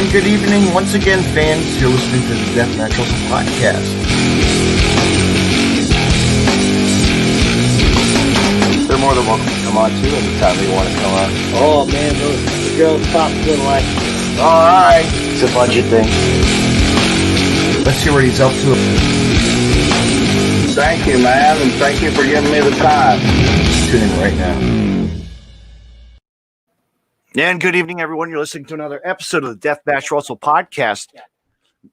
And good evening once again, fans. You're listening to the Deathmatch Wrestling Podcast. They're more than welcome to come on too anytime they want to come on. Oh man, those girls pop good like. Alright, it's a budget thing. Let's see what he's up to. Thank you, man, and thank you for giving me the time. Tune in right now. And good evening, everyone. You're listening to another episode of the Deathmatch Wrestling Podcast.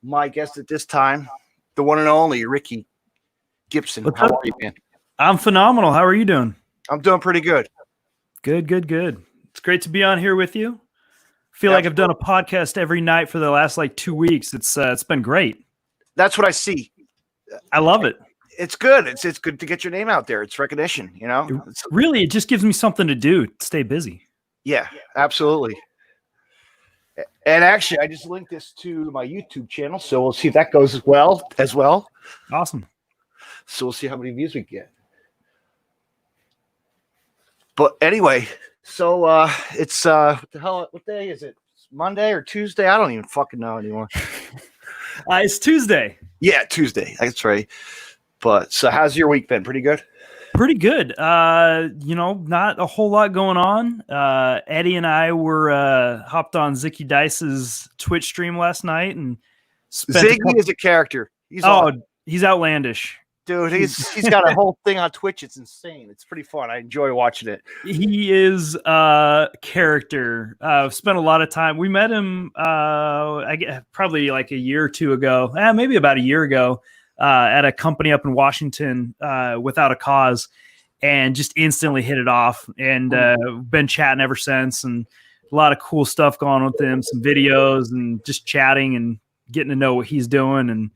My guest at this time, the one and only Ricky Gibson. What's How up? are you, man? I'm phenomenal. How are you doing? I'm doing pretty good. Good. It's great to be on here with you. Feel like I've done a podcast every night for the last 2 weeks. It's been great. That's what I see. I love it. It's good. It's good to get your name out there. It's recognition, you know? Really, it just gives me something to do, to stay busy. Yeah, absolutely. And actually, I just linked this to my YouTube channel, so we'll see if that goes as well. Awesome. So we'll see how many views we get. But anyway, so it's what the hell? What day is it? It's Monday or Tuesday? I don't even fucking know anymore. It's Tuesday. Yeah, Tuesday. That's right. But so, how's your week been? Pretty good. Pretty good. Not a whole lot going on. Eddie and I were hopped on Zicky Dice's Twitch stream last night and Ziggy is a character. He's outlandish. Dude, he's got a whole thing on Twitch. It's insane. It's pretty fun. I enjoy watching it. He is a character. I've spent a lot of time. We met him probably a year or two ago, maybe about a year ago, at a company up in Washington, Without a Cause, and just instantly hit it off. And been chatting ever since, and a lot of cool stuff going on with him, some videos and just chatting and getting to know what he's doing. And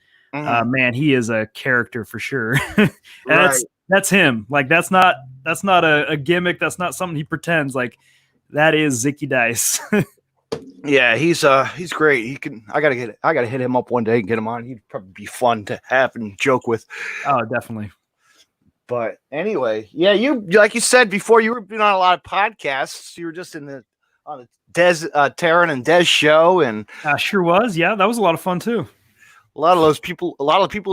man, he is a character for sure. And Right. that's him. That's not a gimmick. That's not something he pretends. That is Zicky Dice. Yeah, he's great. I gotta hit him up one day and get him on. He'd probably be fun to have and joke with. Oh, definitely. But anyway, yeah, you like you said before, you were been on a lot of podcasts. You were just on the Taryn and Des show, and Sure was. Yeah, that was a lot of fun too. a lot of people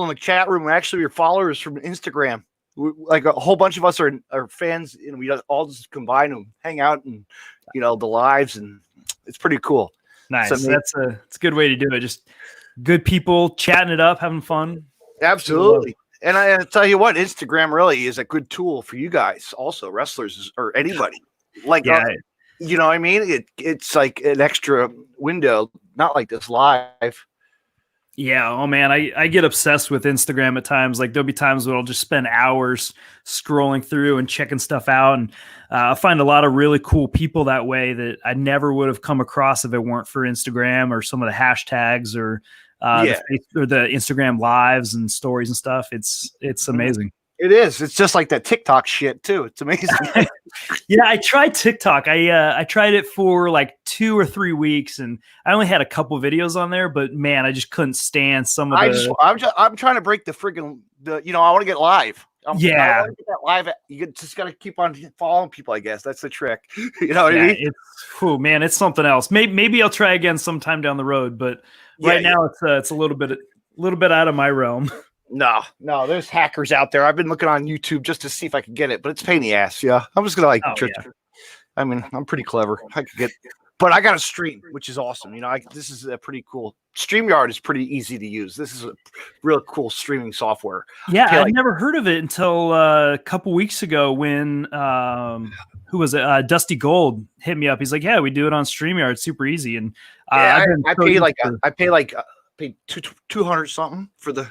in the chat room are actually your followers from Instagram. A whole bunch of us are fans, and we all just combine and hang out and the lives, and it's pretty cool. Nice. So, It's a good way to do it. Just good people chatting it up, having fun. Absolutely. And I tell you what, Instagram really is a good tool for you guys, also wrestlers or anybody. You know what I mean? It's like an extra window, not like this live. Yeah. Oh man, I get obsessed with Instagram at times. There'll be times where I'll just spend hours scrolling through and checking stuff out. And I find a lot of really cool people that way that I never would have come across if it weren't for Instagram or some of the hashtags or the Instagram lives and stories and stuff. It's amazing. It is. It's just like that TikTok shit too. It's amazing. Yeah, I tried TikTok. I tried it for 2 or 3 weeks, and I only had a couple videos on there. But man, I just couldn't stand some of the. I'm trying to break the friggin' I want to get live. I want to get that live. You just got to keep on following people. I guess that's the trick. You know what I mean? It's something else. Maybe I'll try again sometime down the road. But right now, it's a little bit out of my realm. No, there's hackers out there. I've been looking on YouTube just to see if I can get it, but it's a pain in the ass. Yeah, I'm just gonna I mean, I'm pretty clever. I could get, but I got a stream, which is awesome. This is a pretty cool. StreamYard is pretty easy to use. This is a real cool streaming software. Yeah, I'd never heard of it until a couple weeks ago when who was it? Dusty Gold hit me up. He's like, "Yeah, we do it on StreamYard. It's super easy." And I paid 200 something for the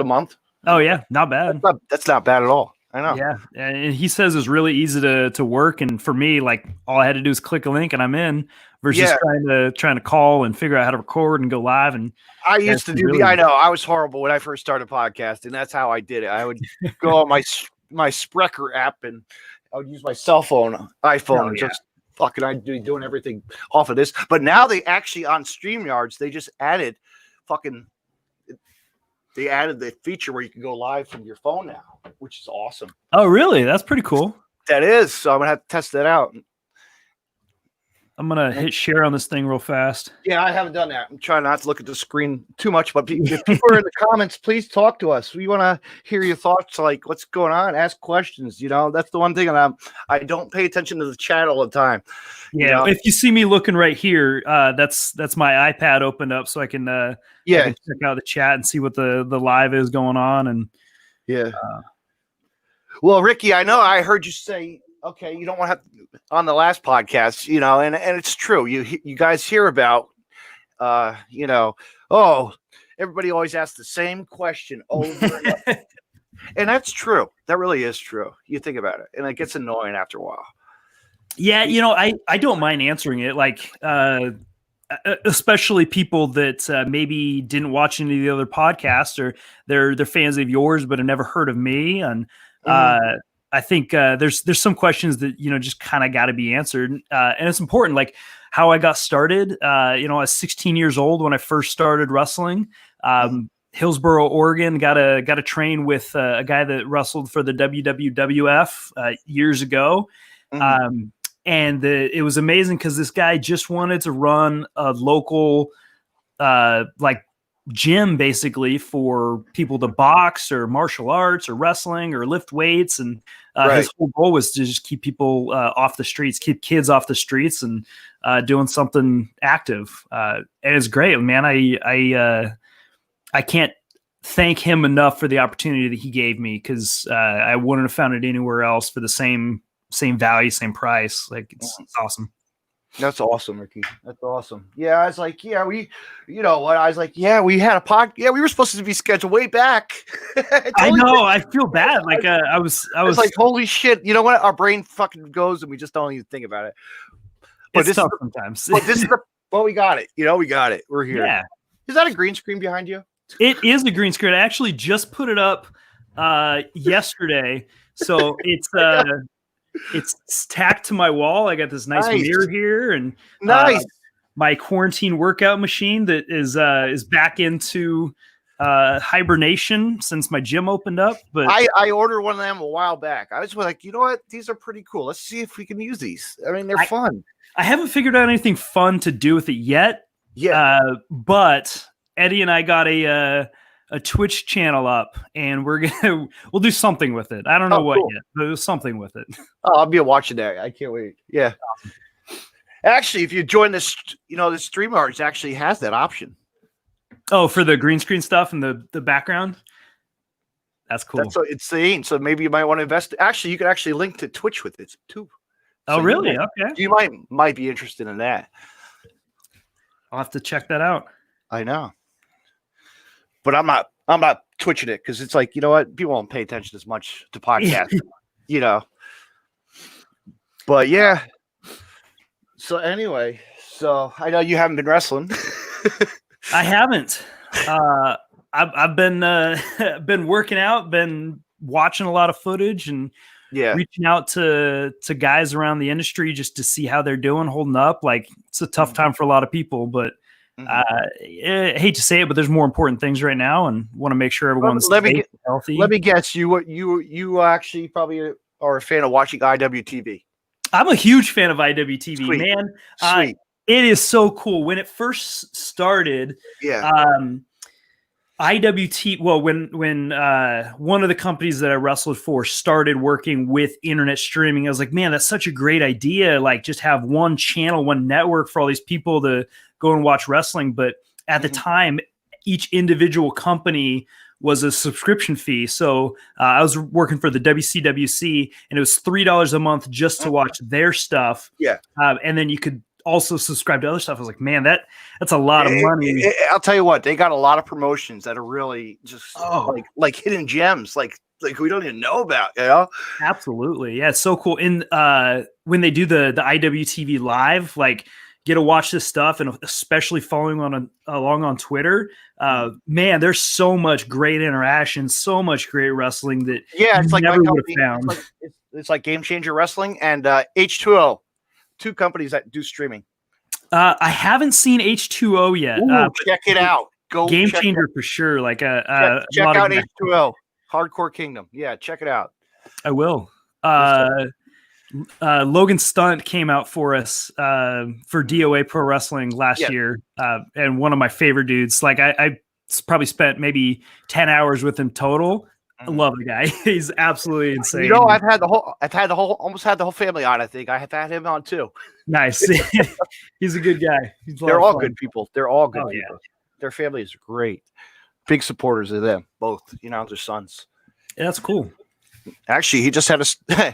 month. Oh yeah, not bad. That's not bad at all. I know. Yeah, and he says it's really easy to work, and for me, all I had to do is click a link and I'm in. Versus trying to call and figure out how to record and go live. And I used to do. I know I was horrible when I first started podcasting. That's how I did it. I would go on my Sprecher app and I would use my cell phone, iPhone, and just fucking I'd be doing everything off of this. But now they actually on StreamYards they just added They added the feature where you can go live from your phone now, which is awesome. Oh, really? That's pretty cool. That is. So I'm going to have to test that out. I'm gonna hit share on this thing real fast. Yeah, I haven't done that. I'm trying not to look at the screen too much, but if people are in the comments, please talk to us. We want to hear your thoughts, like what's going on. Ask questions. That's the one thing, and I don't pay attention to the chat all the time. Yeah, if you see me looking right here, that's my iPad opened up so I can I can check out the chat and see what the live is going on. And well, Ricky, I know I heard you say, okay, you don't want to have on the last podcast, and it's true. You guys hear about, oh, everybody always asks the same question over and over. And that's true. That really is true. You think about it, and it gets annoying after a while. Yeah, I don't mind answering it, like especially people that maybe didn't watch any of the other podcasts, or they're fans of yours but have never heard of me, and I think there's some questions that just kind of got to be answered, and it's important, like how I got started. I was 16 years old when I first started wrestling. Hillsboro, Oregon. Got to train with a guy that wrestled for the WWF years ago. And it was amazing because this guy just wanted to run a local gym, basically, for people to box or martial arts or wrestling or lift weights. And his whole goal was to just keep people off the streets, keep kids off the streets, and doing something active. And it's great, man. I can't thank him enough for the opportunity that he gave me, because I wouldn't have found it anywhere else for the same value, same price. Like it's awesome. That's awesome, Ricky. That's awesome. Yeah, I was like, we, I was like, we had a pod. Yeah, we were supposed to be scheduled way back. I know. I feel bad. Like I was like, holy shit. You know what? Our brain fucking goes and we just don't even think about it. But it's tough sometimes. But this is we got it. We got it. We're here. Yeah. Is that a green screen behind you? It is a green screen. I actually just put it up yesterday. So it's tacked to my wall. I got this nice mirror here, and my quarantine workout machine that is back into hibernation since my gym opened up. But I ordered one of them a while back. I was like, you know what? These are pretty cool. Let's see if we can use these. I mean, they're fun. I haven't figured out anything fun to do with it yet. Yeah. But Eddie and I got a Twitch channel up, and we'll do something with it. I don't know what yet, but there's something with it. Oh, I'll be watching that. I can't wait. Yeah. Actually, if you join this, the StreamYards actually has that option. Oh, for the green screen stuff and the background. That's cool. So maybe you might want to invest. Actually, you can actually link to Twitch with it too. Oh, really? Okay. You might be interested in that. I'll have to check that out. I know. But I'm not twitching it because it's like, you know what? People won't pay attention as much to podcasts, But yeah. So anyway, I know you haven't been wrestling. I haven't. I've been working out, been watching a lot of footage, and reaching out to guys around the industry just to see how they're doing, holding up. Like, it's a tough time for a lot of people, but I hate to say it, but there's more important things right now, and want to make sure everyone's healthy. Let me guess, you actually probably are a fan of watching IWTV. I'm a huge fan of IWTV, Sweet. man. Sweet. It is so cool. When it first started, IWT. Well, when one of the companies that I wrestled for started working with internet streaming, I was like, man, that's such a great idea. Like, just have one channel, one network for all these people to go and watch wrestling. But at the time, each individual company was a subscription fee. So I was working for the WCWC, and it was $3 a month just to watch their stuff. Yeah. And then you could also subscribe to other stuff. I was like, man, that's a lot of money. I'll tell you what, they got a lot of promotions that are really just like hidden gems, like we don't even know about, Absolutely. Yeah, it's so cool. And when they do the IWTV live, like, get to watch this stuff, and especially following along on Twitter, man, there's so much great interaction, so much great wrestling that it's like never would have found. It's like Game Changer Wrestling and H2O, two companies that do streaming. I haven't seen H2O yet. Check it out. Go Game Changer for sure. Like check out H2O, Hardcore Kingdom. Yeah, check it out. I will. Logan Stunt came out for us for DOA Pro Wrestling last year, and one of my favorite dudes. Like I probably spent maybe 10 hours with him total. I love the guy. He's absolutely insane. You know, almost had the whole family on. I think I have had him on too. Nice. He's a good guy. They're all good people. They're all good people. Yeah. Their family is great. Big supporters of them both. You know, their sons. Yeah, that's cool. Actually, he just had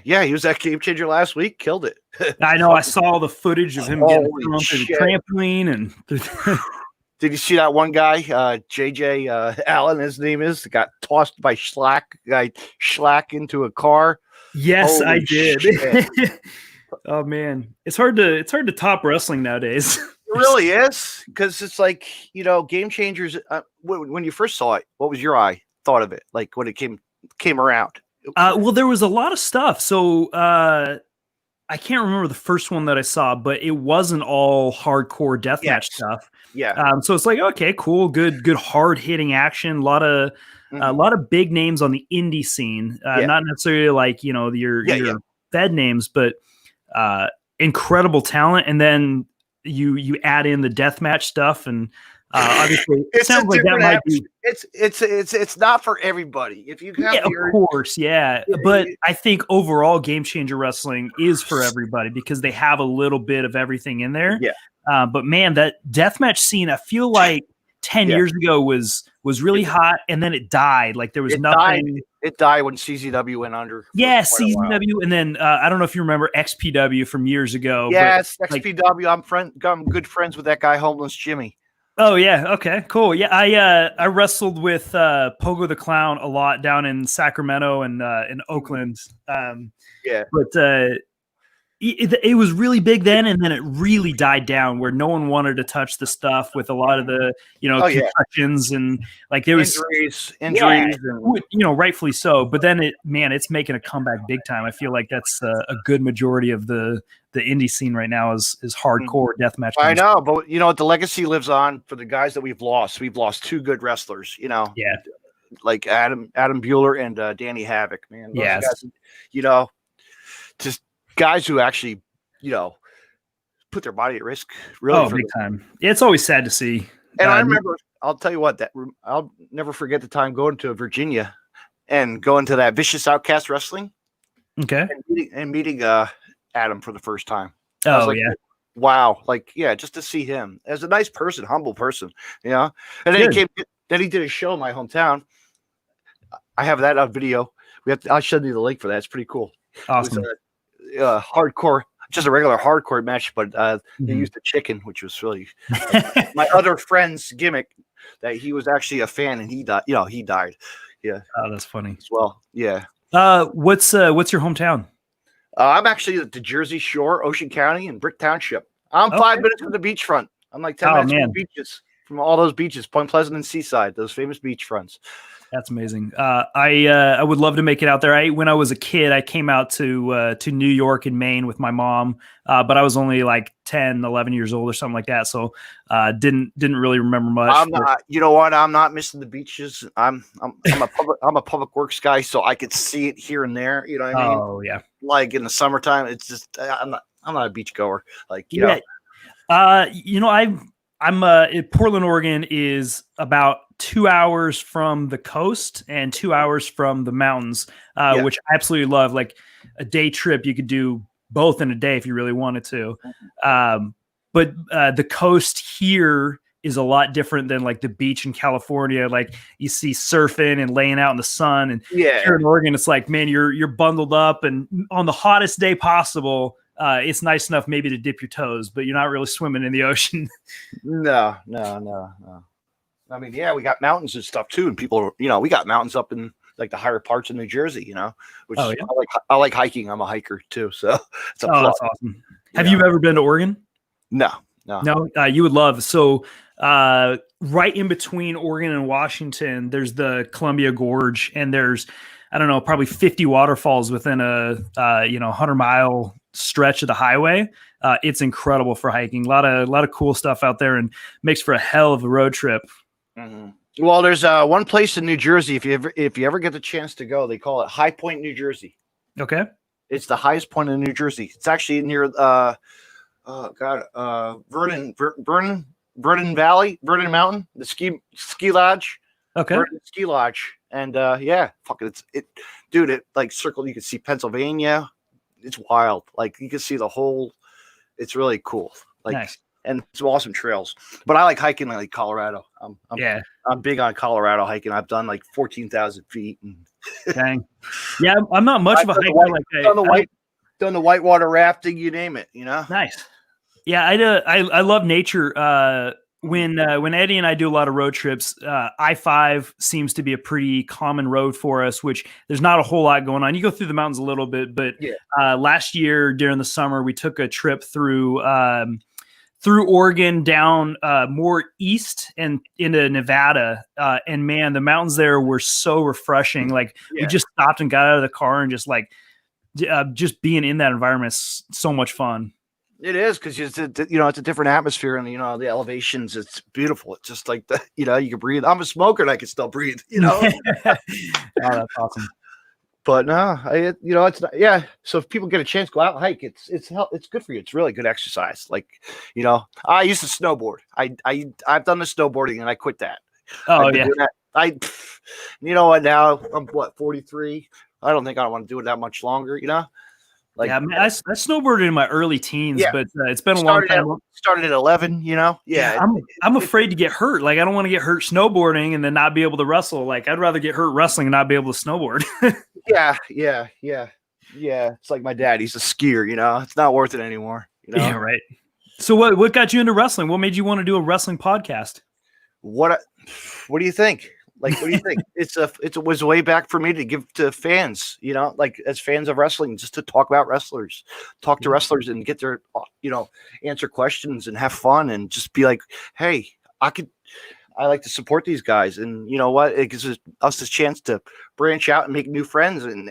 he was at Game Changer last week. Killed it. I know. I saw the footage of him getting thrown through the trampoline and. Did you see that one guy, JJ Allen? His name is, got tossed by Schlack into a car. Yes, holy I did. Oh man, it's hard to top wrestling nowadays. It really is, because it's like, you know, Game Changers. When you first saw it, what was your thought of it? Like when it came around? Well, there was a lot of stuff. So I can't remember the first one that I saw, but it wasn't all hardcore deathmatch stuff. Yeah. So it's like, okay, cool, good hard hitting action. A lot of big names on the indie scene. Not necessarily like, you know, your Fed names, but incredible talent. And then you add in the deathmatch stuff, and obviously it sounds like that might be. It's not for everybody. If you have of course, but I think overall Game Changer Wrestling is for everybody because they have a little bit of everything in there. Yeah. But man, that deathmatch scene, I feel like 10 years ago was really hot, and then it died. Like there was nothing. It died when CZW went under. Yeah, CZW, and then I don't know if you remember XPW from years ago. Yes, but, XPW. I'm good friends with that guy, Homeless Jimmy. Oh yeah, okay, cool. Yeah, I wrestled with Pogo the Clown a lot down in Sacramento and in Oakland. But it was really big then, and then it really died down where no one wanted to touch the stuff with a lot of the concussions and like there was injuries, and, rightfully so. But then it's making a comeback big time. I feel like that's a good majority of the indie scene right now is hardcore deathmatch. I know, but you know the legacy lives on for the guys that we've lost. We've lost two good wrestlers. You know, like Adam Bueller and Danny Havoc. Man, those guys, just guys who actually, put their body at risk. Really, big time. It's always sad to see. And I remember, I'll tell you what, I'll never forget the time going to Virginia and going to that Vicious Outcast Wrestling. Okay. And meeting Adam for the first time. Wow. Just to see him as a nice person, humble person, And then he did a show in my hometown. I have that on video. I'll show you the link for that. It's pretty cool. Awesome. Hardcore, just a regular hardcore match, but they used the chicken, which was really my other friend's gimmick. That he was actually a fan, and he died. He died. Yeah. Oh, that's funny. As well. Yeah. What's your hometown? I'm actually at the Jersey Shore, Ocean County, and Brick Township. I'm 5 minutes from the beachfront. I'm like 10 minutes from the beaches, from all those beaches, Point Pleasant and Seaside, those famous beach fronts. That's amazing. I would love to make it out there. When I was a kid, I came out to New York and Maine with my mom, but I was only like 10, 11 years old or something like that. So didn't really remember much. You know what? I'm not missing the beaches. I'm a public works guy, so I could see it here and there. You know what I mean? Oh yeah. Like in the summertime, it's just I'm not a beach goer. Portland, Oregon is about 2 hours from the coast and 2 hours from the mountains, which I absolutely love. Like a day trip, you could do both in a day if you really wanted to. But the coast here is a lot different than like the beach in California. Like you see surfing and laying out in the sun, and here in Oregon, it's like, man, you're bundled up, and on the hottest day possible, it's nice enough maybe to dip your toes, but you're not really swimming in the ocean. No. I mean, we got mountains and stuff too, and people, we got mountains up in like the higher parts of New Jersey, which I like hiking. I'm a hiker too, so it's that's awesome. Have you ever been to Oregon? No. You would love. So right in between Oregon and Washington, there's the Columbia Gorge, and there's, I don't know, probably 50 waterfalls within a 100-mile stretch of the highway. It's incredible for hiking. A lot of cool stuff out there, and makes for a hell of a road trip. Mm-hmm. Well, there's one place in New Jersey. If you ever get the chance to go, they call it High Point, New Jersey. Okay. It's the highest point in New Jersey. It's actually near Vernon Valley, Vernon Mountain, the ski lodge. Okay. Vernon Ski Lodge. And dude, it like circled, you can see Pennsylvania. It's wild. Like you can see the whole, it's really cool. Like nice. And some awesome trails. But I like hiking like Colorado. I'm big on Colorado hiking. I've done like 14,000 feet. And dang. Yeah, I'm not much of a hiker. Done the whitewater rafting, you name it, you know? Nice. Yeah, I love nature. When Eddie and I do a lot of road trips, I-5 seems to be a pretty common road for us, which there's not a whole lot going on. You go through the mountains a little bit, but last year during the summer, we took a trip through Oregon down more east and into Nevada. And man, the mountains there were so refreshing. Like we just stopped and got out of the car and just being in that environment is so much fun. It is because it's a different atmosphere and the elevations. It's beautiful. It's just like you can breathe. I'm a smoker and I can still breathe. Oh, that's awesome. But no, it's not. Yeah. So if people get a chance, go out and hike. It's good for you. It's really good exercise. Like, I used to snowboard. I've done the snowboarding and I quit that. Oh yeah. You know what? Now I'm 43. I don't think I want to do it that much longer. Like, yeah, man, I snowboarded in my early teens, but it's been a long time. Started at 11, Yeah, I'm afraid to get hurt. Like, I don't want to get hurt snowboarding and then not be able to wrestle. Like, I'd rather get hurt wrestling and not be able to snowboard. Yeah. It's like my dad. He's a skier. It's not worth it anymore. Yeah, right. So what got you into wrestling? What made you want to do a wrestling podcast? What do you think? Like, what do you think? It was a way back for me to give to fans, like as fans of wrestling, just to talk about wrestlers, talk to wrestlers and get their, answer questions and have fun and just be like, hey, I like to support these guys. And you know what? It gives us a chance to branch out and make new friends. And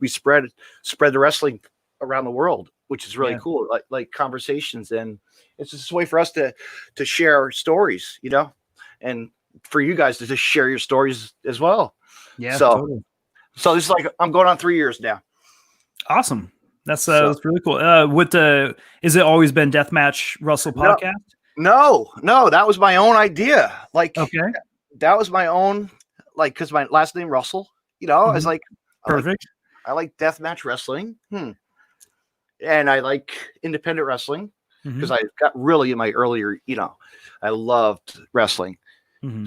we spread the wrestling around the world, which is really cool. Like conversations. And it's just a way for us to share stories, and for you guys to just share your stories as well. Yeah. So this is like, I'm going on 3 years now. Awesome. That's really cool. Is it always been Deathmatch Russell podcast? No, that was my own idea. Like, okay. That was my own, like, cause my last name Russell, I was like, perfect. I like deathmatch wrestling. And I like independent wrestling because I got really in my earlier, I loved wrestling.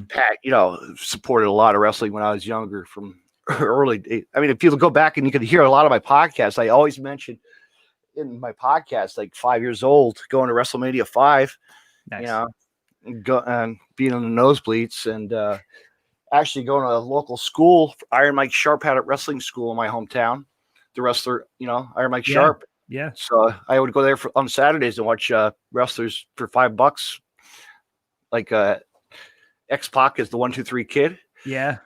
Pat, supported a lot of wrestling when I was younger from early days. I mean, if you go back and you could hear a lot of my podcasts, I always mentioned in my podcast, like 5 years old, going to WrestleMania 5, nice. And being in the nosebleeds and actually going to a local school. Iron Mike Sharp had a wrestling school in my hometown. The wrestler, Iron Mike Sharp. Yeah. So I would go there on Saturdays and watch wrestlers for $5. Like, X-Pac is the 1, 2, 3 kid. Yeah.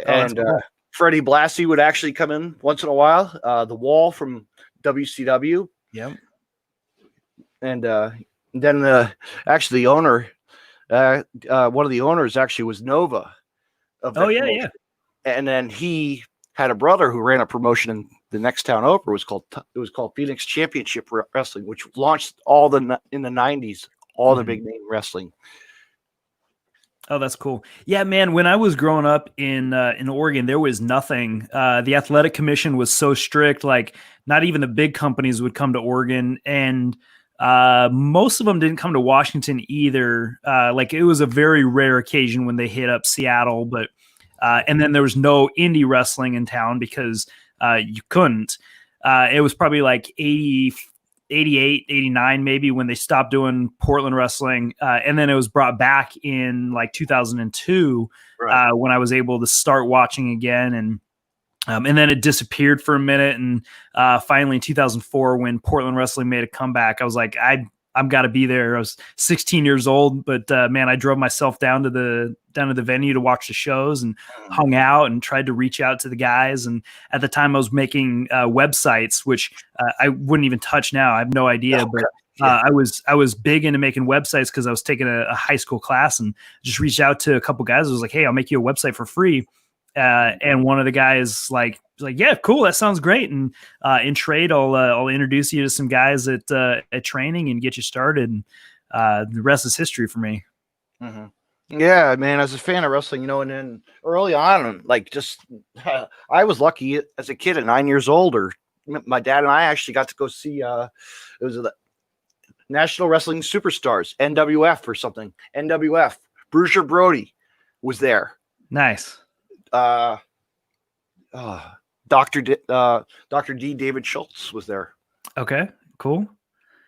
And cool. Freddie Blassie would actually come in once in a while. The Wall from WCW. Yep. And then the owner, one of the owners actually was Nova. Yeah. And then he had a brother who ran a promotion in the next town over. It was called Phoenix Championship Wrestling, which launched in the 90s, all the big name wrestling. Oh, that's cool. Yeah, man. When I was growing up in Oregon, there was nothing. The athletic commission was so strict. Like, not even the big companies would come to Oregon, and most of them didn't come to Washington either. Like, it was a very rare occasion when they hit up Seattle, but and then there was no indie wrestling in town because you couldn't. It was probably like 88, 89 maybe when they stopped doing Portland wrestling. And then it was brought back in like 2002 when I was able to start watching again. And then it disappeared for a minute. And finally in 2004, when Portland wrestling made a comeback, I was like, I've got to be there. I was 16 years old, but man, I drove myself down to the venue to watch the shows and hung out and tried to reach out to the guys. And at the time I was making websites, which I wouldn't even touch now. I have no idea, but I was big into making websites because I was taking a high school class and just reached out to a couple guys. I was like, hey, I'll make you a website for free. And one of the guys like, yeah, cool, that sounds great. And in trade, I'll introduce you to some guys at training and get you started. And the rest is history for me. Mm-hmm. Yeah, man, as a fan of wrestling, and then early on, I was lucky as a kid at 9 years old, or my dad and I actually got to go see, it was the National Wrestling Superstars, NWF or something. NWF. Bruiser Brody was there. Nice. Dr. D. David Schultz was there. Okay, cool.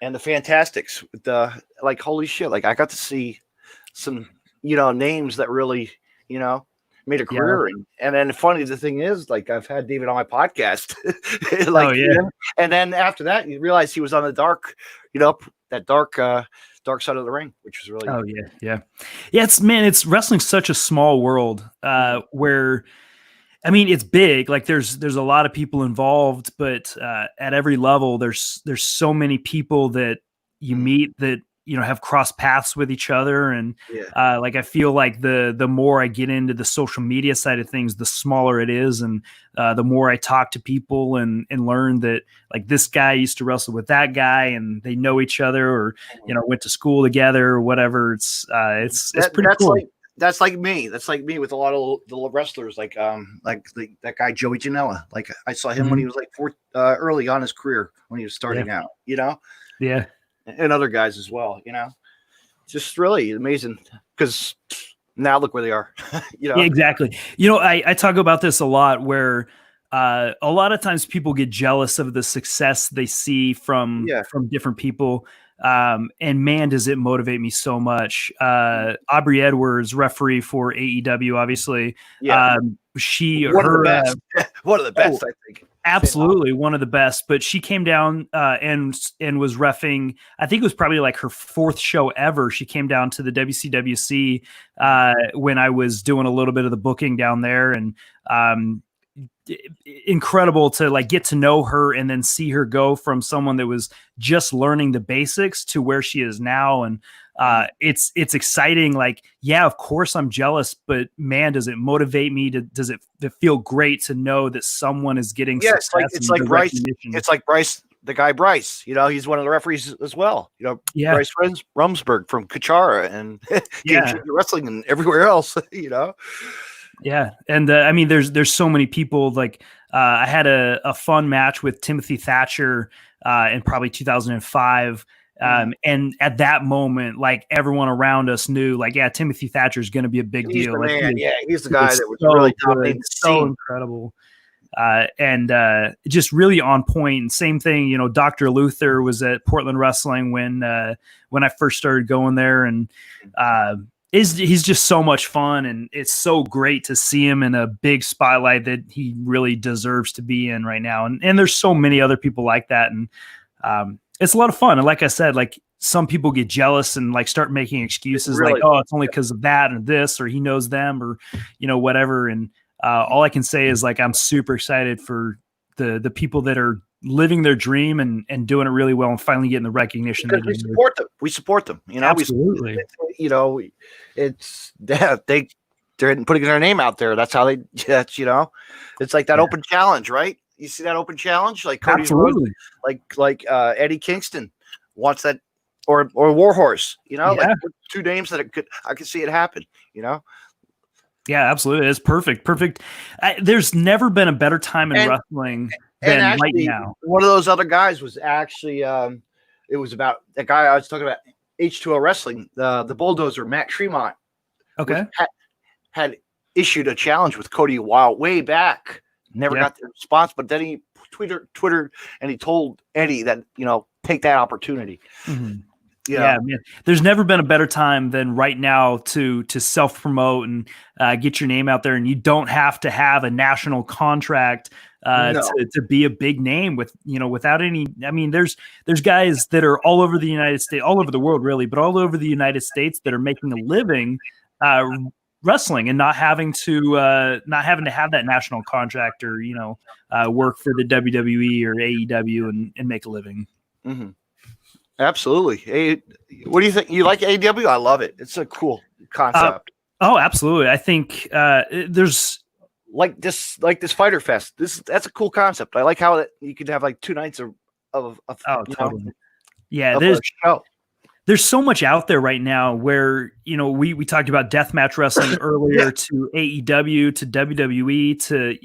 And the Fantastics. Holy shit. Like, I got to see some, names that really, made a career. Yeah. And then the thing is, like, I've had David on my podcast. And then after that, you realize he was on the dark, that dark side of the ring, which was really yeah. It's wrestling's such a small world where, I mean, it's big. Like there's a lot of people involved, but at every level, there's so many people that you meet that have crossed paths with each other, and I feel like the more I get into the social media side of things, the smaller it is, and the more I talk to people and learn that like this guy used to wrestle with that guy, and they know each other, or went to school together or whatever. It's pretty cool. That's like me. That's like me with a lot of the wrestlers, like that guy Joey Janela. Like I saw him when he was like early on his career when he was starting out. Yeah. And other guys as well. Just really amazing because now look where they are. Yeah, exactly. I talk about this a lot where a lot of times people get jealous of the success they see from different people. And man, does it motivate me so much. Aubrey Edwards, referee for AEW, obviously. Yeah. One of the best, I think. Absolutely, one of the best. But she came down and was reffing. I think it was probably like her fourth show ever. She came down to the WCWC when I was doing a little bit of the booking down there, and incredible to like get to know her and then see her go from someone that was just learning the basics to where she is now. And it's exciting. Like, yeah, of course I'm jealous, but man, does it motivate me does it feel great to know that someone is getting success? It's like Bryce. It's like Bryce, the guy Bryce, he's one of the referees as well. Bryce Rumsberg from Kachara and wrestling and everywhere else, Yeah. And I mean, there's so many people. Like I had a fun match with Timothy Thatcher in probably 2005. And at that moment, like everyone around us knew, like, yeah, Timothy Thatcher is going to be a big deal. Like, he's the guy that was really dominating the scene. So incredible. And just really on point. And same thing, Dr. Luther was at Portland Wrestling when I first started going there, and he's just so much fun, and it's so great to see him in a big spotlight that he really deserves to be in right now. And there's so many other people like that, and it's a lot of fun. And like I said, like some people get jealous and like start making excuses like, oh, it's only because of that or this, or he knows them, or whatever. And all I can say is like I'm super excited for the people that are living their dream and doing it really well and finally getting the recognition. Because we support them. Absolutely. They're putting their name out there. That's how it's like that open challenge, right? You see that open challenge, like Cody Rhodes, like Eddie Kingston wants that, or Warhorse, like two names that I could see it happen, Yeah, absolutely. It's perfect. There's never been a better time in wrestling than actually, right now. One of those other guys was actually, it was about that guy I was talking about, H2O Wrestling, the Bulldozer, Matt Tremont. Okay. Had issued a challenge with Cody way back. Never got the response, but then he Twittered and he told Eddie that, take that opportunity. Mm-hmm. Yeah, man. There's never been a better time than right now to self-promote and get your name out there, and you don't have to have a national contract to be a big name without any. I mean, there's guys that are all over the United States, all over the world, really, but all over the United States that are making a living wrestling and not having to have that national contract or work for the WWE or AEW and make a living. Mm-hmm. Absolutely. Hey, what do you think? You like AEW? I love it. It's a cool concept. Oh, absolutely. I think there's like this Fighter Fest. That's a cool concept. I like how you could have like 2 nights of totally. Yeah, of a show. There's so much out there right now where, we talked about deathmatch wrestling earlier, to AEW, to WWE, to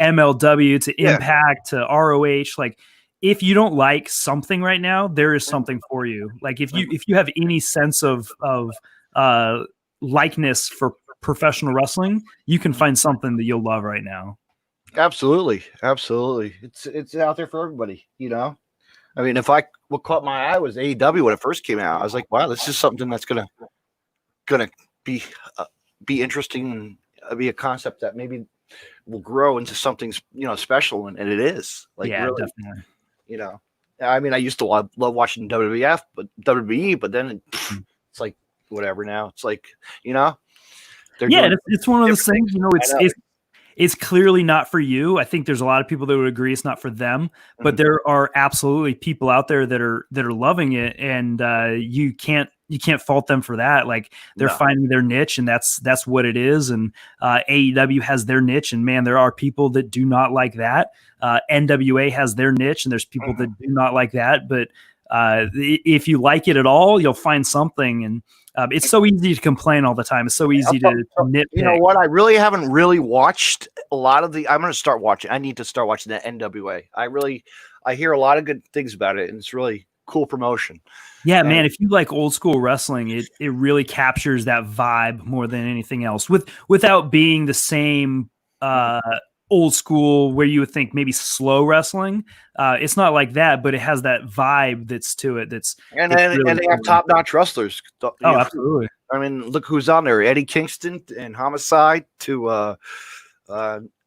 MLW, to Impact, to ROH. Like, if you don't like something right now, there is something for you. Like, if you have any sense of likeness for professional wrestling, you can find something that you'll love right now. Absolutely. It's out there for everybody, I mean, what caught my eye was AEW when it first came out. I was like, wow, this is something that's gonna be interesting and be a concept that maybe will grow into something special, and it is. Like, really, definitely. I mean, I used to love watching WWE, but then it's like whatever now. It's like, it's one of those things. It's clearly not for you. I think there's a lot of people that would agree it's not for them, but there are absolutely people out there that are loving it, and you can't fault them for that. Like, they're finding their niche, and that's what it is. And AEW has their niche, and man, there are people that do not like that. NWA has their niche, and there's people that do not like that. But if you like it at all, you'll find something. And it's so easy to complain all the time. It's so easy to nitpick. You know what? I really haven't watched a lot of I'm going to start watching. I need to start watching the NWA. I hear a lot of good things about it, and it's really cool promotion. Yeah, man. If you like old school wrestling, it really captures that vibe more than anything else, without being the same old school where you would think maybe slow wrestling. It's not like that, but it has that vibe that's to it. And they have top notch wrestlers. Absolutely. I mean, look who's on there: Eddie Kingston and Homicide to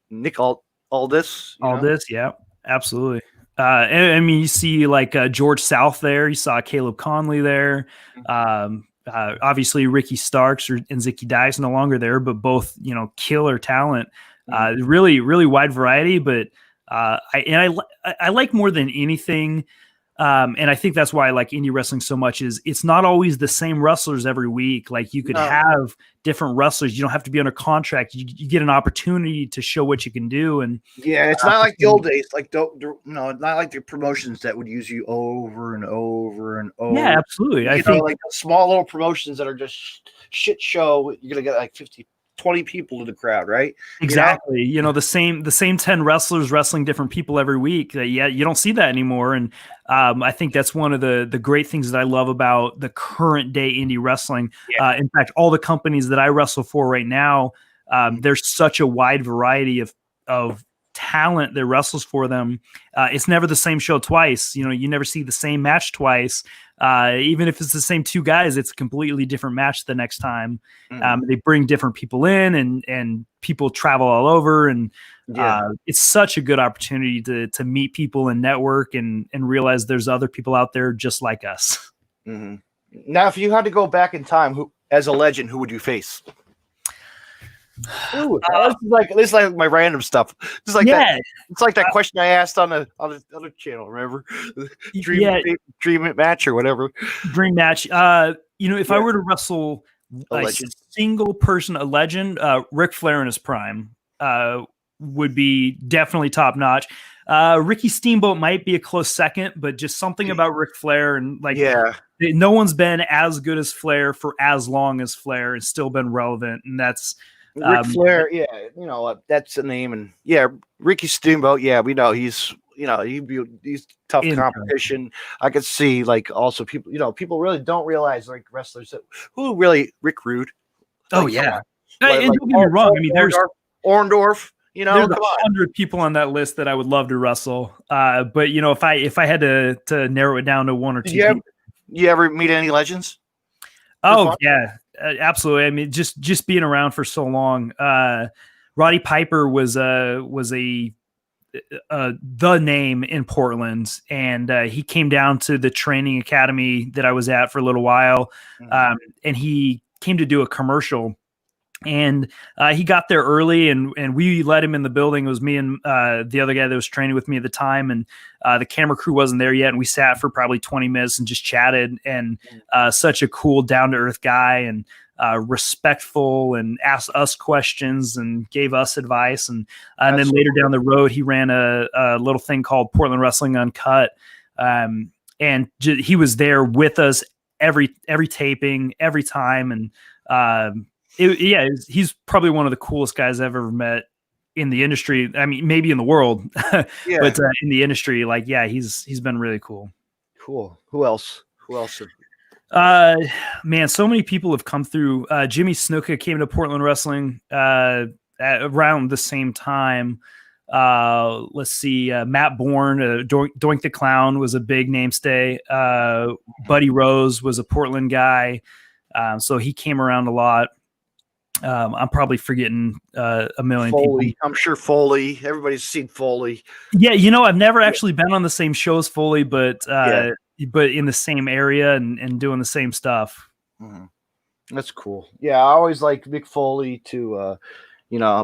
Nick Aldis. Aldis, yeah, absolutely. I mean, you see like George South there. You saw Caleb Conley there. Obviously, Ricky Starks and Zicky Dice no longer there, but both killer talent. Really, really wide variety, but I like more than anything, and I think that's why I like indie wrestling so much. Is it's not always the same wrestlers every week. Like, you could have different wrestlers. You don't have to be under contract. You get an opportunity to show what you can do. And it's not like the old days. Like, not like the promotions that would use you over and over and over. Yeah, absolutely. I think like small little promotions that are just shit show. You're gonna get like 20 people to the crowd, right? Exactly. The same 10 wrestlers wrestling different people every week. You don't see that anymore. And I think that's one of the great things that I love about the current day indie wrestling. In fact, all the companies that I wrestle for right now, there's such a wide variety of talent that wrestles for them. It's never the same show twice. You never see the same match twice. Even if it's the same 2 guys, it's a completely different match the next time. They bring different people in, and people travel all over, and it's such a good opportunity to meet people and network and realize there's other people out there just like us. Now, if you had to go back in time, as a legend, who would you face? Ooh, this is like my random stuff. It's like that. It's like that question I asked on the other channel. Remember, dream match or whatever. Dream match. If I were to wrestle a single person, a legend, Ric Flair in his prime would be definitely top notch. Ricky Steamboat might be a close second, but just something about Ric Flair and no one's been as good as Flair for as long as Flair and still been relevant, and that's. Ric Flair, that's the name, and Ricky Steamboat, we know he's tough competition. I could see like also people really don't realize like wrestlers who really Rick Rude. And don't get me wrong, I mean there's Orndorff. There's 100 people on that list that I would love to wrestle. But if I had to narrow it down to 1 or 2, you ever meet any legends? Oh yeah. Absolutely. I mean, just being around for so long. Roddy Piper was the name in Portland, and he came down to the training academy that I was at for a little while, and he came to do a commercial. And he got there early, and we let him in the building. It was me and the other guy that was training with me at the time, and the camera crew wasn't there yet. And we sat for probably 20 minutes and just chatted. And such a cool, down to earth guy. And respectful and asked us questions and gave us advice. And then later down the road, he ran a little thing called Portland Wrestling Uncut. And he was there with us every taping, every time. And he's probably one of the coolest guys I've ever met in the industry. I mean, maybe in the world, but in the industry, he's been really cool. Cool. Who else? Man, so many people have come through. Jimmy Snuka came to Portland Wrestling around the same time. Let's see. Matt Bourne, Doink the Clown was a big namestay. Buddy Rose was a Portland guy. So he came around a lot. I'm probably forgetting a million Foley. people. I'm sure Foley. Everybody's seen Foley. Yeah, I've never actually been on the same show as Foley, but in the same area and doing the same stuff. Mm-hmm. That's cool. Yeah, I always liked Mick Foley to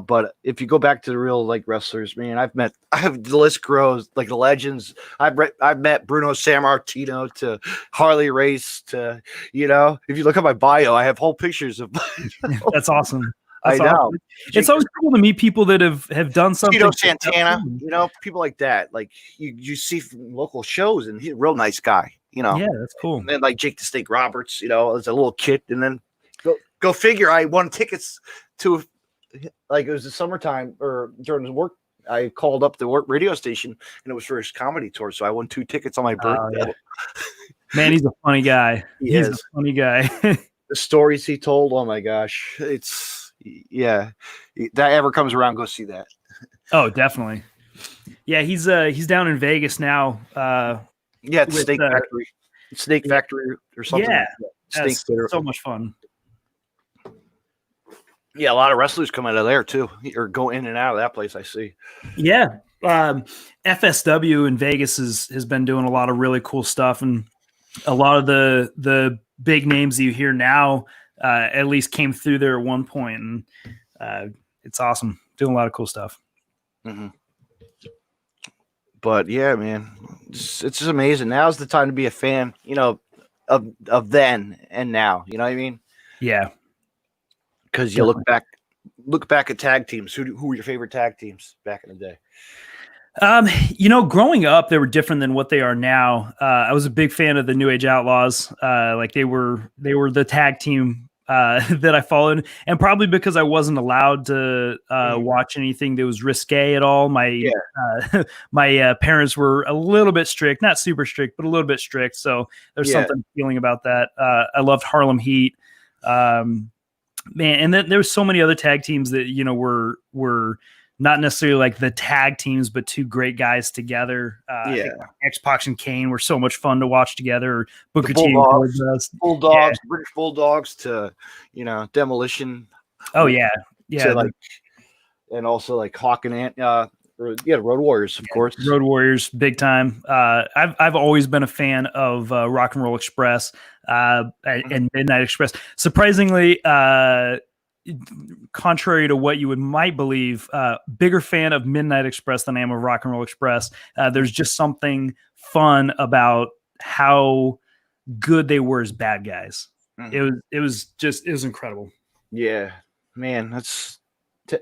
but if you go back to the real wrestlers, man, the list grows, the legends. I've met Bruno Sammartino to Harley Race to, if you look at my bio, I have whole pictures of. That's awesome. I know. Awesome. It's always cool to meet people that have done something. Tito Santana, people like that. Like you see from local shows, and he's a real nice guy. Yeah, that's cool. And then Jake the Snake Roberts, as a little kid, and then go figure. I won tickets to. It was the summertime or during his work, I called up the work radio station and it was for his comedy tour. So I won 2 tickets on my birthday. Yeah. Man, he's a funny guy. He's a funny guy. The stories he told, oh my gosh. That ever comes around, go see that. Oh, definitely. Yeah. He's down in Vegas now. It's Snake Factory or something. Yeah. That's so much fun. Yeah, a lot of wrestlers come out of there too, or go in and out of that place. I see. Yeah, FSW in Vegas has been doing a lot of really cool stuff, and a lot of the big names that you hear now at least came through there at one point, and it's awesome. Doing a lot of cool stuff. Mm-hmm. But yeah, man, it's just amazing. Now's the time to be a fan, of then and now. You know what I mean? Yeah. Because you look back at tag teams. Who were your favorite tag teams back in the day? Growing up, they were different than what they are now. I was a big fan of the New Age Outlaws. They were the tag team that I followed, and probably because I wasn't allowed to watch anything that was risque at all. My parents were a little bit strict, not super strict, but a little bit strict. So there's something appealing about that. I loved Harlem Heat. Man, and then there's so many other tag teams that were not necessarily like the tag teams, but 2 great guys together. X-Pac and Kane were so much fun to watch together. Booker T, Bulldogs, British Bulldogs to Demolition. Oh yeah. To, and also Hawk and Ant. Road Warriors, of course. Road Warriors, big time. I've always been a fan of Rock and Roll Express and Midnight Express. Surprisingly, contrary to what you might believe, bigger fan of Midnight Express than I am of Rock and Roll Express. There's just something fun about how good they were as bad guys. Mm-hmm. It was incredible. Yeah, man, that's.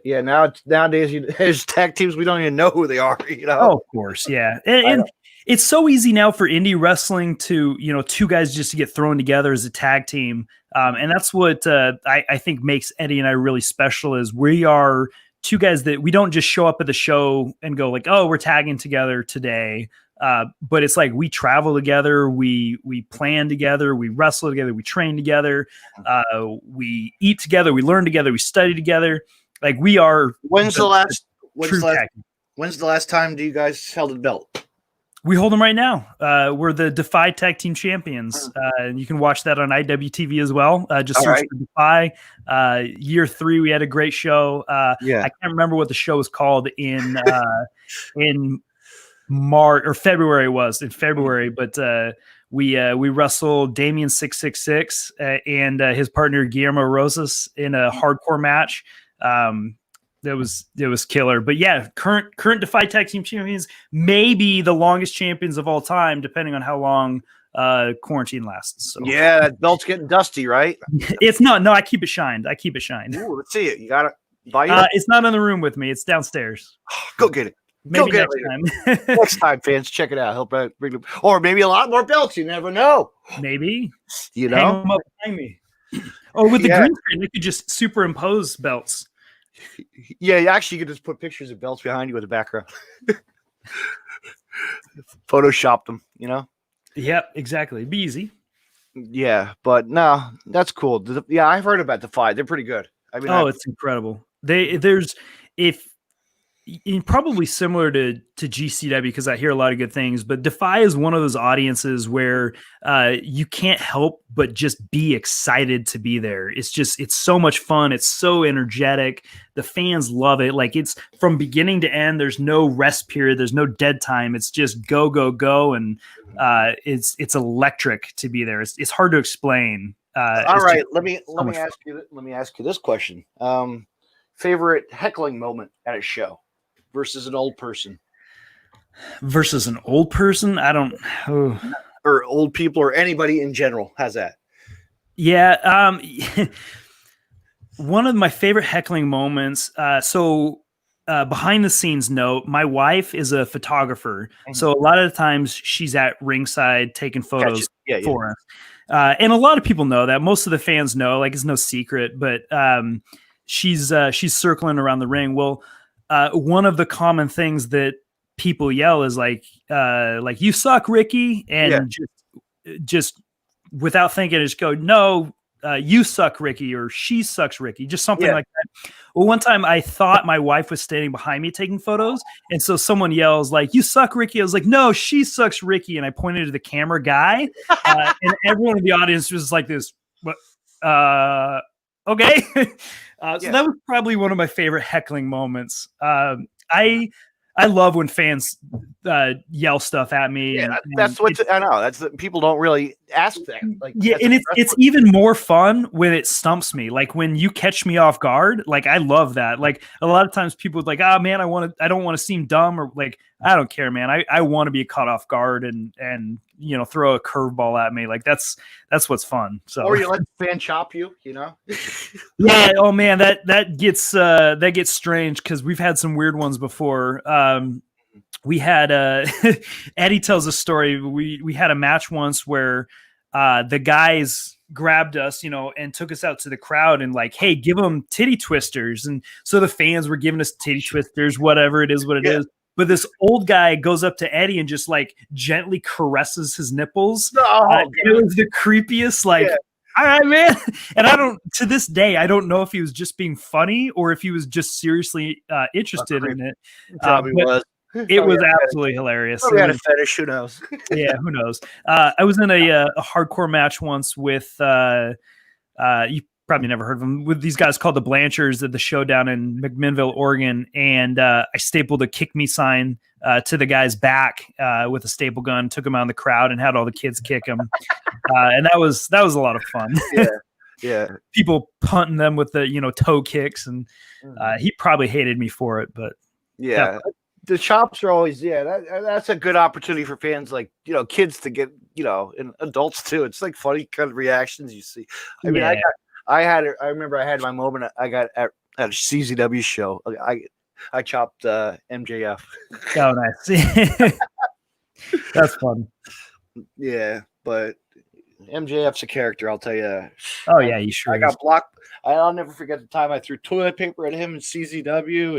Nowadays, there's tag teams we don't even know who they are. Oh, of course, yeah, and it's so easy now for indie wrestling to 2 guys just to get thrown together as a tag team, and that's what I think makes Eddie and I really special. Is we are 2 guys that we don't just show up at the show and go oh, we're tagging together today. But it's we travel together, we plan together, we wrestle together, we train together, we eat together, we learn together, we study together. We are. When's the last time do you guys held a belt? We hold them right now. We're the Defy Tag Team Champions. And you can watch that on IWTV as well. Just search for Defy. Year 3, we had a great show. I can't remember what the show was called in March or February. It was in February, but we wrestled Damien 666 and his partner Guillermo Rosas in a hardcore match. It was killer. But yeah, current Defy Tag Team Champions, maybe the longest champions of all time, depending on how long quarantine lasts. So Yeah, that belt's getting dusty, right? it's not. No, I keep it shined. Ooh, let's see it. You got it. Buy it. It's not in the room with me. It's downstairs. Go get it. Maybe Go get next time. Next time, fans, check it out. Help bring them, or maybe a lot more belts. You never know. Maybe You hang know. them up behind me. Or with the green screen, they could just superimpose belts. Yeah, actually, you could just put pictures of belts behind you with the background. Photoshop them, you know? Yep, exactly. Be easy. Yeah, but no, that's cool. Yeah, I've heard about Defy. They're pretty good. I mean, It's incredible. Probably similar to GCW because I hear a lot of good things, but Defy is one of those audiences where you can't help but just be excited to be there. It's so much fun. It's so energetic. The fans love it. Like it's from beginning to end. There's no rest period. There's no dead time. It's just go, go, go. And it's electric to be there. It's hard to explain. All right. Let me ask you this question. Favorite heckling moment at a show? Versus an old person. I don't. Or old people, or anybody in general has that. Yeah. One of my favorite heckling moments. Behind the scenes note, my wife is a photographer, so a lot of the times she's at ringside taking photos for us. And a lot of people know that. Most of the fans know, like it's no secret. But she's circling around the ring. Well. One of the common things that people yell is like you suck, Ricky, and just without thinking, just go, no, you suck, Ricky, or she sucks, Ricky, just something like that. Well, one time I thought my wife was standing behind me taking photos, and so someone yells like, you suck, Ricky. I was like, no, she sucks, Ricky, and I pointed to the camera guy, and everyone in the audience was like this, okay. So that was probably one of my favorite heckling moments. I love when fans yell stuff at me. Yeah, that's what I know. That's people don't really ask that. Like, and it's even more fun when it stumps me. Like when you catch me off guard. Like I love that. Like a lot of times people would like, oh man, I don't want to seem dumb, or like I don't care, man. I want to be caught off guard and throw a curveball at me. Like that's what's fun. So or you let the fan chop you, you know? Yeah. Oh man, that gets strange because we've had some weird ones before. We had Eddie tells a story. We had a match once where the guys grabbed us, and took us out to the crowd and like, hey, give them titty twisters. And so the fans were giving us titty twisters, whatever it is, what it is. But this old guy goes up to Eddie and just like gently caresses his nipples. It was the creepiest, like, all right, man. And to this day, I don't know if he was just being funny or if he was just seriously interested in it. Probably was. It was absolutely hilarious. We had a fetish. Who knows? Yeah, who knows? I was in a hardcore match once with you probably never heard of them, with these guys called the Blanchards at the show down in McMinnville, Oregon, and I stapled a "kick me" sign to the guy's back with a staple gun, took him out in the crowd, and had all the kids kick him, and that was a lot of fun. Yeah. People punting them with the toe kicks, and he probably hated me for it, but the chops are always that's a good opportunity for fans, like kids to get and adults too. It's like funny kind of reactions you see. I mean, I remember I had my moment. I got at a CZW show. I chopped MJF. Oh, nice. That's fun. Yeah, but MJF's a character, I'll tell you. Oh yeah, you sure? I got blocked. I'll never forget the time I threw toilet paper at him in CZW,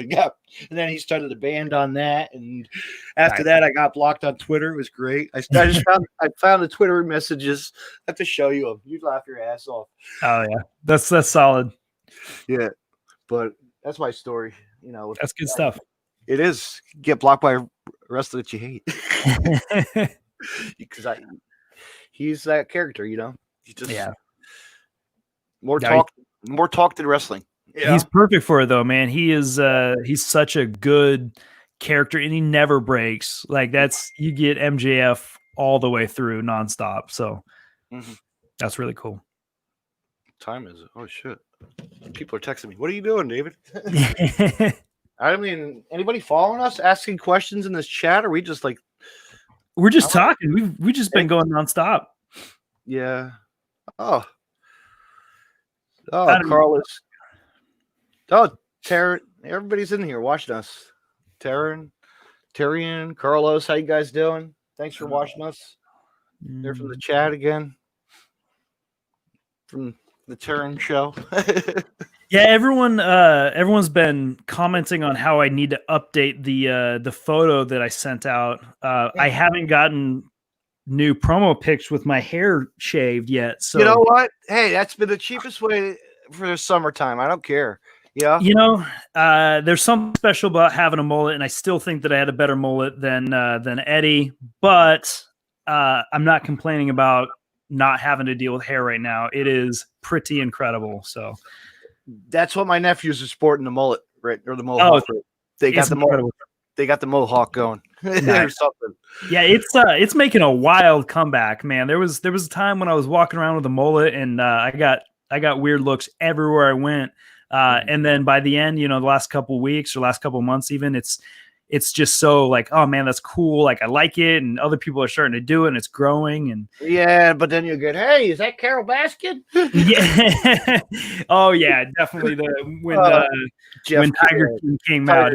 and then he started a band on that. And after that, I got blocked on Twitter. It was great. I found the Twitter messages. I have to show you them. You'd laugh your ass off. Oh yeah, that's solid. Yeah, but that's my story. That's good stuff. It is. Get blocked by a wrestler that you hate. Because he's that character, He just more talk than wrestling. Yeah. He's perfect for it though, man. He is he's such a good character and he never breaks. Like you get MJF all the way through nonstop. So that's really cool. Time is it? Oh shit. People are texting me. What are you doing, David? I mean, anybody following us, asking questions in this chat? Or are we just like We're just talking. We've just been going nonstop. Yeah. Oh, Carlos. Oh, Taryn. Everybody's in here watching us. Taryn, Tyrion, Carlos, how you guys doing? Thanks for watching us. They're from the chat again. From the Taryn show. Yeah, everyone's been commenting on how I need to update the photo that I sent out. I haven't gotten new promo pics with my hair shaved yet. So you know what? Hey, that's been the cheapest way for the summertime. I don't care. Yeah. You know, there's something special about having a mullet, and I still think that I had a better mullet than Eddie, but I'm not complaining about not having to deal with hair right now. It is pretty incredible. So that's what my nephews are sporting, the mullet, right? Or the mohawk. They got the mohawk. They got the mohawk going. Nice. Something. Yeah, it's making a wild comeback, man. There was a time when I was walking around with a mullet, and I got weird looks everywhere I went. And then by the end, the last couple of weeks or last couple of months, even it's just so like, oh man, that's cool. Like I like it, and other people are starting to do it, and it's growing. And yeah, but then you get, hey, is that Carol Baskin? Yeah. Oh yeah, definitely. When Tiger King came out,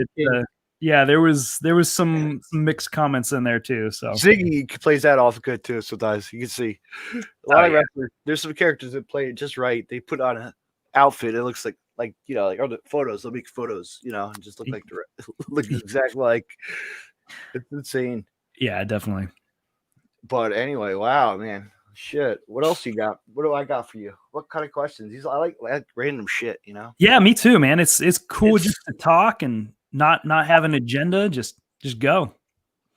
there was some mixed comments in there too. So Ziggy plays that off good too. Sometimes you can see a lot of wrestlers. There's some characters that play it just right. They put on an outfit. It looks like other photos. They'll make photos, and just look look exactly like. It's insane. Yeah, definitely. But anyway, wow, man, shit. What else you got? What do I got for you? What kind of questions? I like random shit, Yeah, me too, man. It's cool just to talk and not have an agenda. Just go.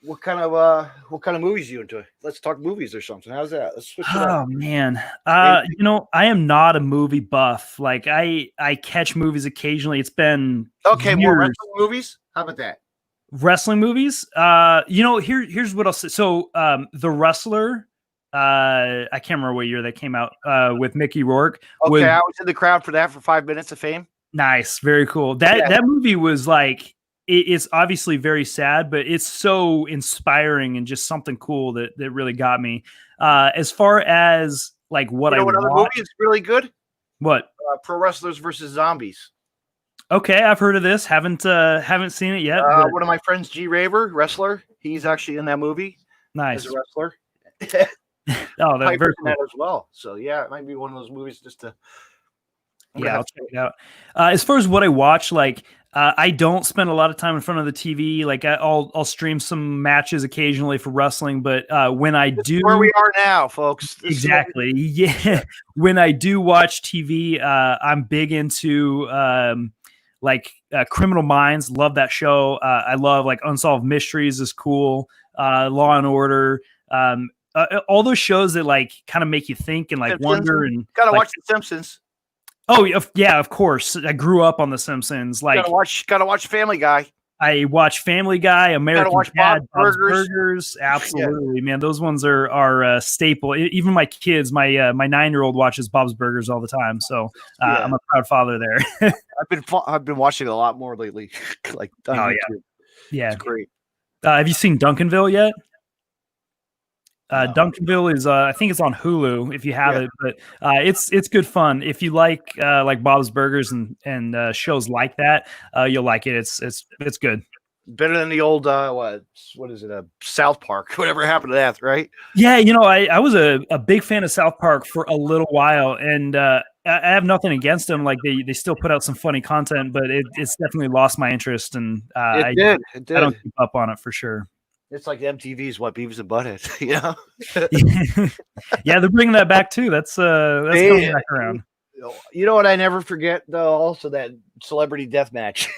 What kind of movies you into? Let's talk movies or something. How's that? Let's switch it up. Oh man. I am not a movie buff. Like I catch movies occasionally. It's been okay, years. More wrestling movies? How about that? Wrestling movies? Here's what I'll say. So The Wrestler, I can't remember what year that came out, with Mickey Rourke. Okay, I was in the crowd for that for 5 minutes of fame. Nice, very cool. That movie was like, it's obviously very sad, but it's so inspiring and just something cool that really got me. As far as like what I what other movie is really good? What? Pro Wrestlers versus Zombies. Okay, I've heard of this. Haven't seen it yet. One of my friends, G Raver, wrestler. He's actually in that movie. Nice. As a wrestler. Oh, that's very cool. That as well. So yeah, it might be one of those movies just to. I'll check it out. As far as what I watch, like I don't spend a lot of time in front of the TV. Like I'll stream some matches occasionally for wrestling, but when I do, where we are now, folks. Exactly. Yeah. When I do watch TV, I'm big into Criminal Minds. Love that show. I love like Unsolved Mysteries is cool. Law and Order. All those shows that like kind of make you think and like Simpsons. wonder and gotta watch The Simpsons. Oh yeah, of course. I grew up on The Simpsons. Like gotta watch Family Guy. I watch Family Guy, American Dad, Bob's Burgers. Absolutely, man. Those ones are a staple. Even my kids, my 9-year-old watches Bob's Burgers all the time. So I'm a proud father there. I've been watching it a lot more lately. Like on YouTube. Yeah, it's great. Have you seen Duncanville yet? No. Duncanville is I think it's on Hulu if you have it, but it's good fun. If you like Bob's Burgers and shows like that, you'll like it. It's good. Better than the old what is it? South Park. Whatever happened to that, right? Yeah, I was a big fan of South Park for a little while, and I have nothing against them. Like they still put out some funny content, but it's definitely lost my interest, and it did. I don't keep up on it for sure. It's like MTV's what Beavis and Butthead, Yeah, they're bringing that back too. That's coming back around. You know what I never forget though? Also that celebrity deathmatch.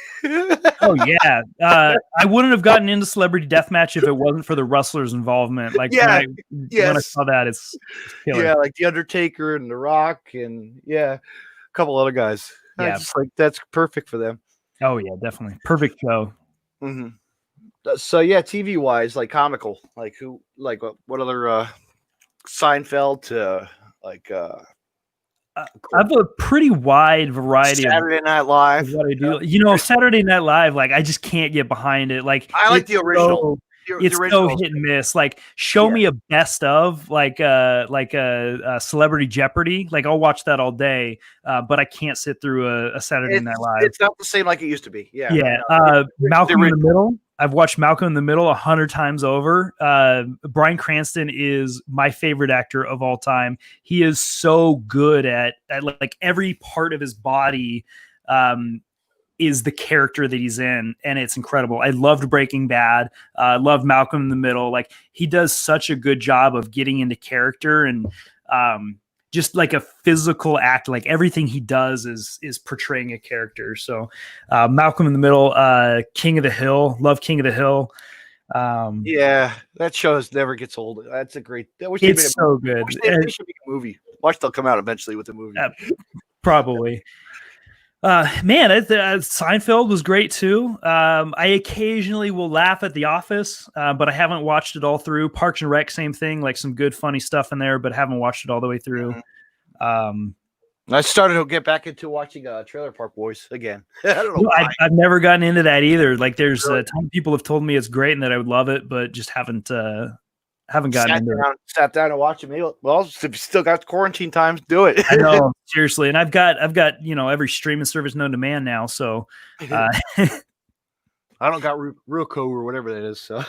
Oh yeah, I wouldn't have gotten into celebrity deathmatch if it wasn't for the wrestlers' involvement. Like when I saw that, it's killer. Yeah, like the Undertaker and The Rock and a couple other guys. Yeah, that's perfect for them. Oh yeah, definitely perfect show. Mm-hmm. So yeah, TV wise, like comical, like who, like what other Seinfeld to like. I have a pretty wide variety. Saturday Night Live. What I do, Saturday Night Live, like I just can't get behind it. Like I like the original. it's so hit and miss. Like, show me a best of like a Celebrity Jeopardy. Like, I'll watch that all day, but I can't sit through a Saturday Night Live. It's not the same like it used to be. Yeah. Yeah. Malcolm in the Middle. I've watched Malcolm in the Middle 100 times over. Bryan Cranston is my favorite actor of all time. He is so good at like every part of his body is the character that he's in, and it's incredible. I loved Breaking Bad. Loved Malcolm in the Middle. Like, he does such a good job of getting into character and just like a physical act. Like, everything he does is portraying a character. So Malcolm in the Middle, King of the Hill, love King of the Hill. Yeah, that show never gets old. That's a great. It's so good. They should make a movie. Watch, they'll come out eventually with a movie. Probably. Man, Seinfeld was great too. I occasionally will laugh at The Office, but I haven't watched it all through. Parks and Rec, same thing, like some good funny stuff in there, but haven't watched it all the way through. I started to get back into watching Trailer Park Boys again. I don't know. I've never gotten into that either. Like, there's a ton of people have told me it's great and that I would love it, but just haven't gotten into it. Sat down and watched it. Well, still got quarantine times. Do it. I know, seriously. And I've got every streaming service known to man now. So I don't got Roku or whatever that is. So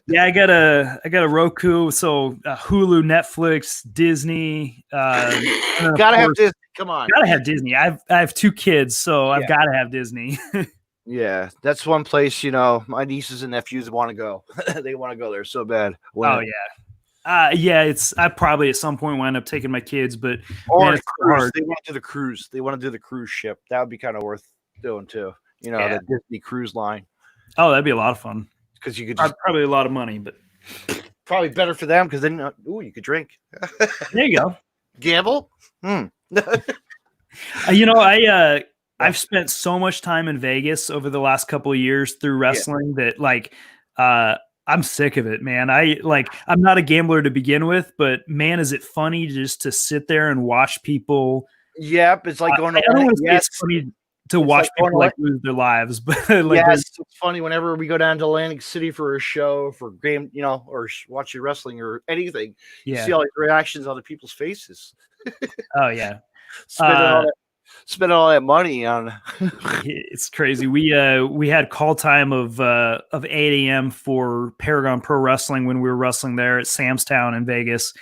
yeah, I got a Roku. So Hulu, Netflix, Disney. Gotta have Disney. Come on, gotta have Disney. I have 2 kids, so I've got to have Disney. Yeah, that's one place, my nieces and nephews want to go. They want to go there so bad. Oh, yeah. It's I probably at some point will end up taking my kids, but or cruise. They want to do the cruise. They want to do the cruise ship. That would be kind of worth doing too. The Disney Cruise Line. Oh, that'd be a lot of fun. Because you could probably a lot of money, but probably better for them because then you could drink. There you go. Gamble. I've spent so much time in Vegas over the last couple of years through wrestling that I'm sick of it, man. I'm not a gambler to begin with, but man, is it funny just to sit there and watch people. Yep. It's like going to it's funny to watch people lose their lives, but it's funny whenever we go down to Atlantic City for a show for game, or watching wrestling or anything. You see all these reactions on the people's faces. Oh yeah. Spend all that money on. It's crazy. We had call time of 8 a.m. for Paragon Pro Wrestling when we were wrestling there at Sam's Town in Vegas.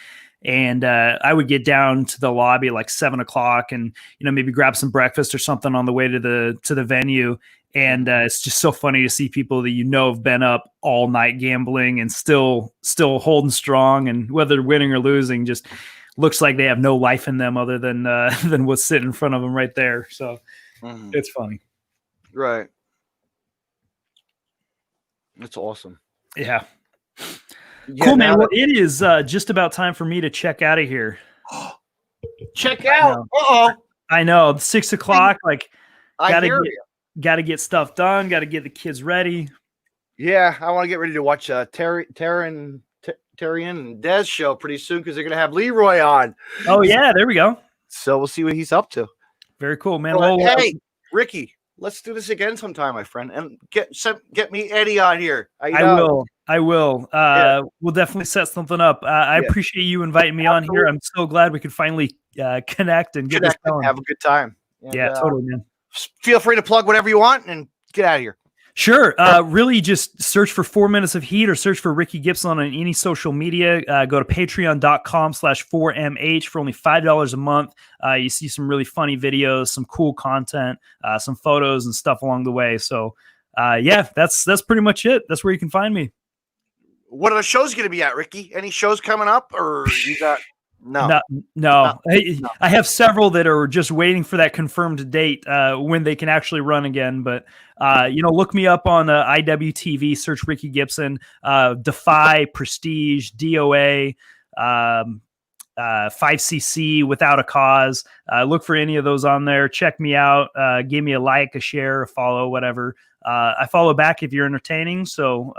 And I would get down to the lobby at like 7 o'clock and, maybe grab some breakfast or something on the way to the venue. And it's just so funny to see people that have been up all night gambling and still holding strong, and whether winning or losing, just looks like they have no life in them other than what's sitting in front of them right there. So it's funny. Right. That's awesome. Yeah. Cool, man. Well, it is just about time for me to check out of here. Check out. I know. 6 o'clock. Like, gotta get stuff done. Got to get the kids ready. Yeah, I want to get ready to watch Terry and Dez show pretty soon because they're gonna have Leroy on. Oh yeah, there we go. So we'll see what he's up to. Very cool, man. Hey, Ricky, let's do this again sometime, my friend, and get me Eddie on here. I will. We'll definitely set something up. I appreciate you inviting me on here. I'm so glad we could finally connect and get this going. Have a good time. And, totally, man. Feel free to plug whatever you want and get out of here. Sure. Really just search for 4 Minutes of Heat or search for Ricky Gibson on any social media. Go to patreon.com/4MH for only $5 a month. You see some really funny videos, some cool content, some photos and stuff along the way. So that's pretty much it. That's where you can find me. What are the shows going to be at, Ricky? Any shows coming up, or you got no? I have several that are just waiting for that confirmed date when they can actually run again. But look me up on IWTV. Search Ricky Gibson, Defy, Prestige, DOA, 5cc, Without a Cause. Look for any of those on there. Check me out. Give me a like, a share, a follow, whatever. I follow back if you're entertaining. So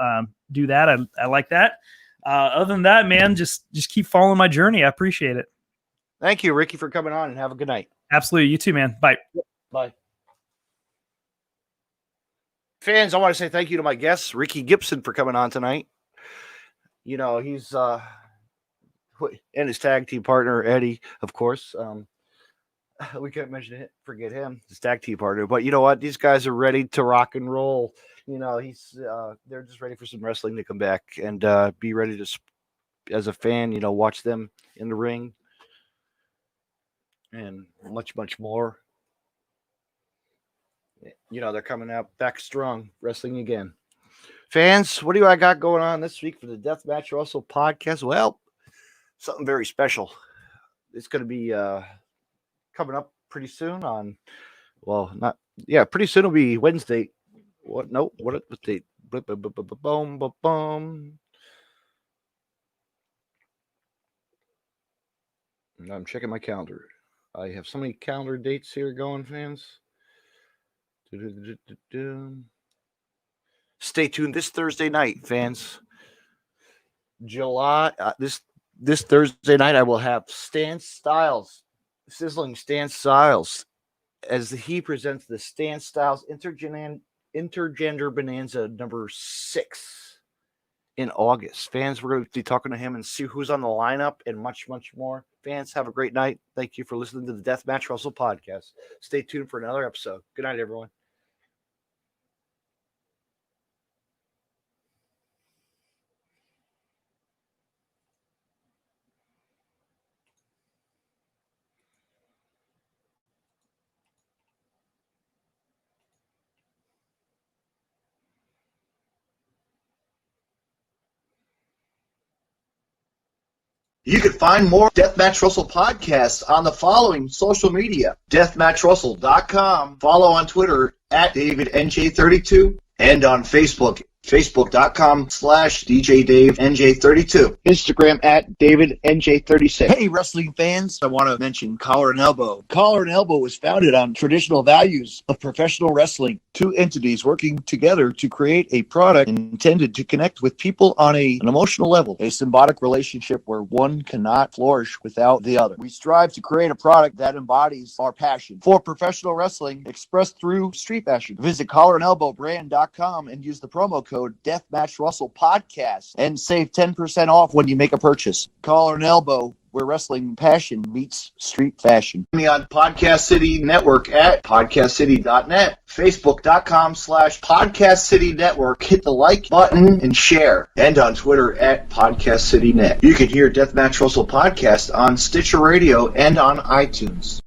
do that. I like that. Other than that, man, just keep following my journey. I appreciate it. Thank you, Ricky, for coming on, and have a good night. Absolutely. You too, man. Bye. Bye. Fans, I want to say thank you to my guest, Ricky Gibson, for coming on tonight. You know, he's and his tag team partner Eddie, of course. We can't forget him, his tag team partner. But you know what? These guys are ready to rock and roll. You know, they're just ready for some wrestling to come back and be ready to, as a fan, you know, watch them in the ring and much, much more. You know, they're coming out back strong, wrestling again. Fans, what do I got going on this week for the Deathmatch Russell podcast? Well, something very special. It's going to be coming up pretty soon pretty soon it'll be Wednesday. What date? Boom. I'm checking my calendar. I have so many calendar dates here going, fans. Stay tuned this Thursday night, fans. July this Thursday night I will have Sizzling Stan Styles, as he presents the Stan Styles Intergender Bonanza number 6 in August. Fans, we're going to be talking to him and see who's on the lineup and much, much more. Fans, have a great night. Thank you for listening to the Deathmatch Russell podcast. Stay tuned for another episode. Good night, everyone. You can find more Deathmatch Russell podcasts on the following social media: deathmatchrussell.com, follow on Twitter at DavidNJ32, and on Facebook, facebook.com/DJDaveNJ32. Instagram at DavidNJ36. Hey, wrestling fans, I want to mention Collar and Elbow. Collar and Elbow was founded on traditional values of professional wrestling. Two entities working together to create a product intended to connect with people on an emotional level. A symbiotic relationship where one cannot flourish without the other. We strive to create a product that embodies our passion for professional wrestling expressed through street fashion. Visit collarandelbowbrand.com and use the promo code Deathmatch Russell Podcast and save 10% off when you make a purchase. Collar and Elbow, where wrestling passion meets street fashion. Me on Podcast City Network at podcastcity.net, facebook.com/Podcast City Network. Hit the like button and share. And on Twitter at Podcast City Net. You can hear Deathmatch Russell Podcast on Stitcher Radio and on iTunes.